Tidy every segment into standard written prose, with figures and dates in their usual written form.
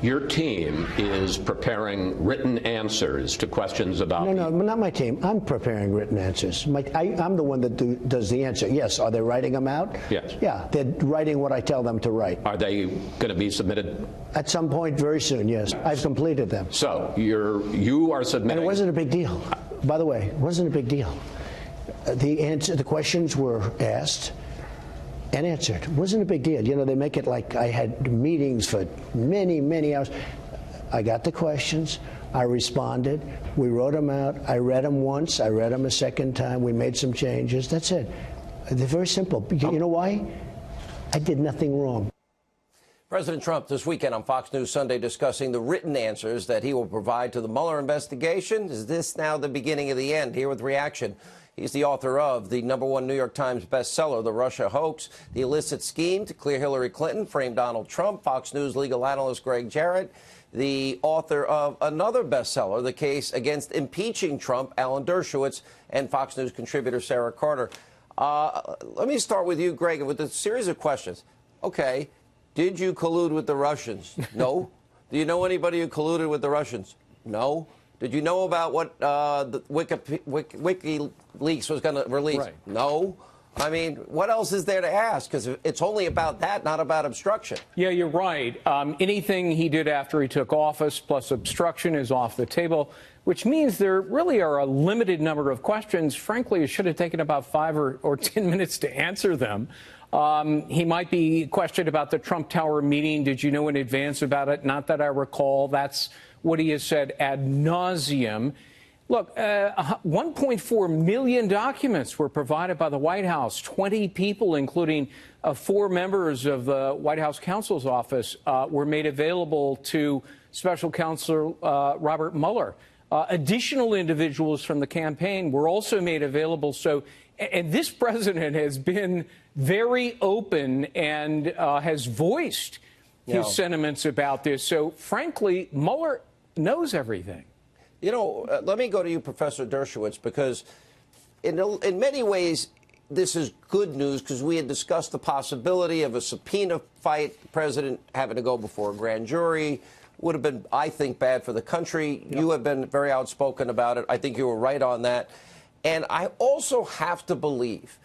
Your team is preparing written answers to questions about... No, not my team. I'm preparing written answers. I'm the one that does the answer. Yes. Are they writing them out? Yes. Yeah, they're writing what I tell them to write. Are they going to be submitted? At some point very soon, yes. I've completed them. So you are submitting... And it wasn't a big deal. By the way, it wasn't a big deal. The questions were asked and answered. It wasn't a big deal. You know, they make it like I had meetings for many, many hours. I got the questions. I responded. We wrote them out. I read them once. I read them a second time. We made some changes. That's it. They're very simple. You know why? I did nothing wrong. President Trump this weekend on Fox News Sunday discussing the written answers that he will provide to the Mueller investigation. Is this now the beginning of the end? Here with reaction. He's the author of the #1 New York Times bestseller, The Russia Hoax, The Illicit Scheme to Clear Hillary Clinton, Frame Donald Trump, Fox News legal analyst Greg Jarrett, the author of another bestseller, The Case Against Impeaching Trump, Alan Dershowitz, and Fox News contributor Sarah Carter. Let me start with you, Greg, with a series of questions. Okay, did you collude with the Russians? No. Do you know anybody who colluded with the Russians? No. Did you know about what the WikiLeaks was going to release? Right. No. I mean, what else is there to ask? Because it's only about that, not about obstruction. Yeah, you're right. Anything he did after he took office plus obstruction is off the table, which means there really are a limited number of questions. Frankly, it should have taken about 5 or 10 minutes to answer them. He might be questioned about the Trump Tower meeting. Did you know in advance about it? Not that I recall. That's what he has said ad nauseum. Look, 1.4 million documents were provided by the White House. 20 people, including 4 members of the White House counsel's office, were made available to Special Counsel Robert Mueller. Additional individuals from the campaign were also made available. So, and this president has been very open and has voiced his sentiments about this. So, frankly, Mueller knows everything. You know, let me go to you, Professor Dershowitz, because in many ways, this is good news because we had discussed the possibility of a subpoena fight, the president having to go before a grand jury. Would have been, I think, bad for the country. Yep. You have been very outspoken about it. I think you were right on that. And I also have to believe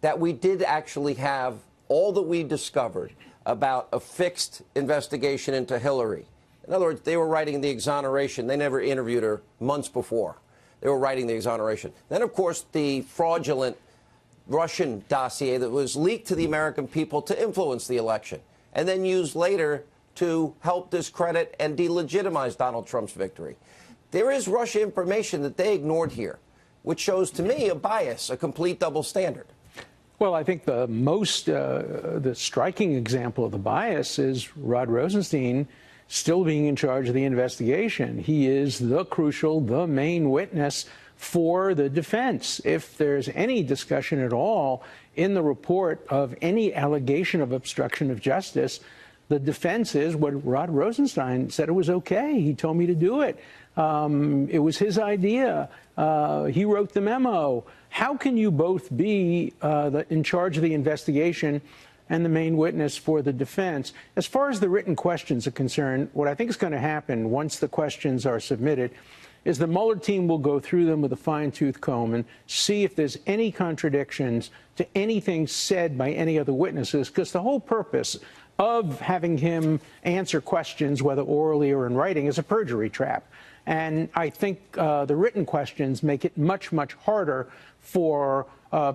that we did actually have all that we discovered about a fixed investigation into Hillary. In other words, they were writing the exoneration. They never interviewed her months before. They were writing the exoneration. Then, of course, the fraudulent Russian dossier that was leaked to the American people to influence the election and then used later to help discredit and delegitimize Donald Trump's victory. There is Russia information that they ignored here, which shows to me a bias, a complete double standard. Well, I think the most the striking example of the bias is Rod Rosenstein still being in charge of the investigation. He is the main witness for the defense. If there's any discussion at all in the report of any allegation of obstruction of justice, the defense is what Rod Rosenstein said it was okay. He told me to do it. It was his idea. He wrote the memo. How can you both be in charge of the investigation and the main witness for the defense? As far as the written questions are concerned, what I think is going to happen once the questions are submitted is the Mueller team will go through them with a fine-tooth comb and see if there's any contradictions to anything said by any of the witnesses, because the whole purpose of having him answer questions, whether orally or in writing, is a perjury trap. And I think the written questions make it much, much harder for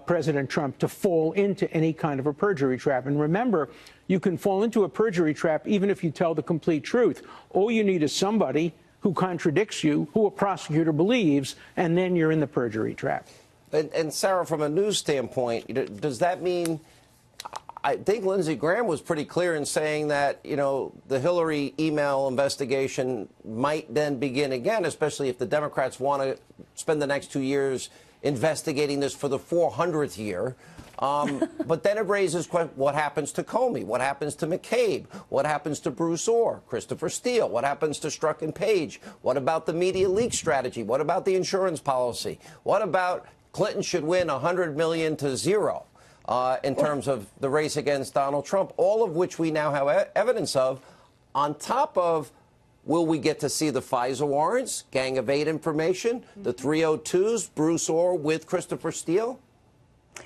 President Trump to fall into any kind of a perjury trap. And remember, you can fall into a perjury trap even if you tell the complete truth. All you need is somebody who contradicts you, who a prosecutor believes, and then you're in the perjury trap. And Sarah, from a news standpoint, does that mean, I think Lindsey Graham was pretty clear in saying that, you know, the Hillary email investigation might then begin again, especially if the Democrats want to spend the next 2 years investigating this for the 400th year. But then it raises what happens to Comey? What happens to McCabe? What happens to Bruce Orr, Christopher Steele? What happens to Strzok and Page? What about the media leak strategy? What about the insurance policy? What about Clinton should win 100 million to 0 in terms of the race against Donald Trump? All of which we now have evidence of, on top of Will we get to see the FISA warrants, Gang of Eight information, the 302s, Bruce Orr with Christopher Steele?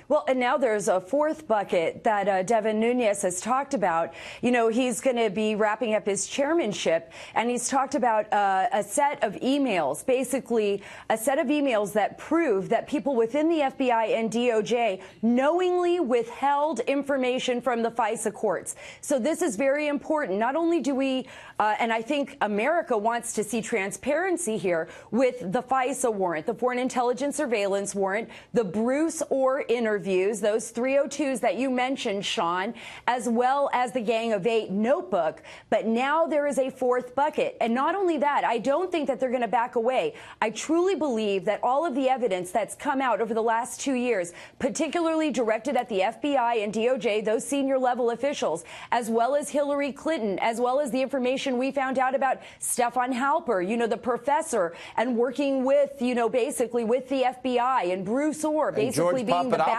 Well, and now there's a fourth bucket that Devin Nunes has talked about. You know, he's going to be wrapping up his chairmanship, and he's talked about a set of emails, basically a set of emails that prove that people within the FBI and DOJ knowingly withheld information from the FISA courts. So this is very important. Not only do we, and I think America wants to see transparency here with the FISA warrant, the Foreign Intelligence Surveillance warrant, the Bruce Orr interviews, those 302s that you mentioned, Sean, as well as the Gang of Eight notebook. But now there is a fourth bucket. And not only that, I don't think that they're going to back away. I truly believe that all of the evidence that's come out over the last 2 years, particularly directed at the FBI and DOJ, those senior level officials, as well as Hillary Clinton, as well as the information we found out about Stefan Halper, you know, the professor, and working with, you know, basically with the FBI, and Bruce Orr, basically being the back.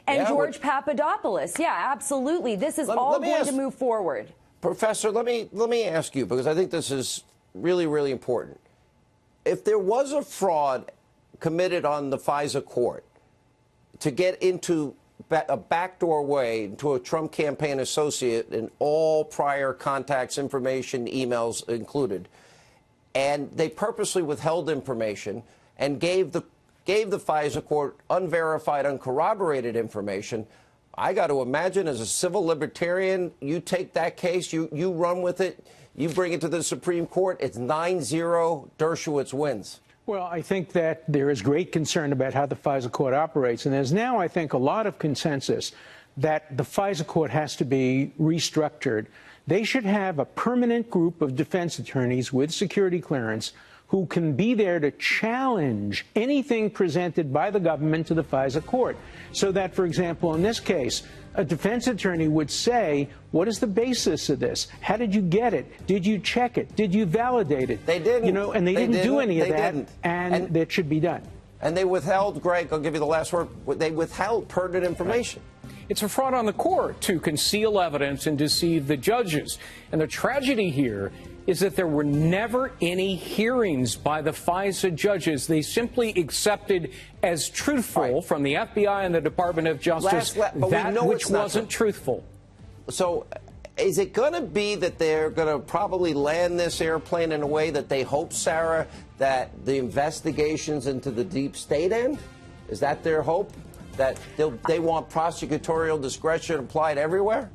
And George Papadopoulos. Yeah, absolutely. This is all going to move forward. Professor, let me ask you, because I think this is really, really important. If there was a fraud committed on the FISA court to get into a backdoor way into a Trump campaign associate and all prior contacts, information, emails included, and they purposely withheld information and gave the FISA court unverified, uncorroborated information, I got to imagine as a civil libertarian, you take that case, you run with it, you bring it to the Supreme Court, it's 9-0, Dershowitz wins. Well, I think that there is great concern about how the FISA court operates, and there's now, I think, a lot of consensus that the FISA court has to be restructured. They should have a permanent group of defense attorneys with security clearance who can be there to challenge anything presented by the government to the FISA court. So that, for example, in this case, a defense attorney would say, what is the basis of this? How did you get it? Did you check it? Did you validate it? They didn't. You know, and they didn't do any of that, and that should be done. And they withheld, Greg, I'll give you the last word, they withheld pertinent information. It's a fraud on the court to conceal evidence and deceive the judges. And the tragedy here is that there were never any hearings by the FISA judges. They simply accepted as truthful from the FBI and the Department of Justice that which wasn't truthful. So is it going to be that they're going to probably land this airplane in a way that they hope, Sarah, that the investigations into the deep state end? Is that their hope? That they want prosecutorial discretion applied everywhere?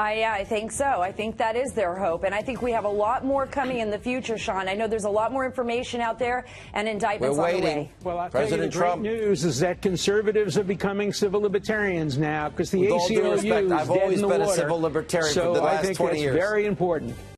I think so. I think that is their hope. And I think we have a lot more coming in the future, Sean. I know there's a lot more information out there and indictments on the way. Well, I'll tell you, the great news is that conservatives are becoming civil libertarians now because the ACLU is dead in the water. I've always been a civil libertarian for the last 20 years. So I think that's very important.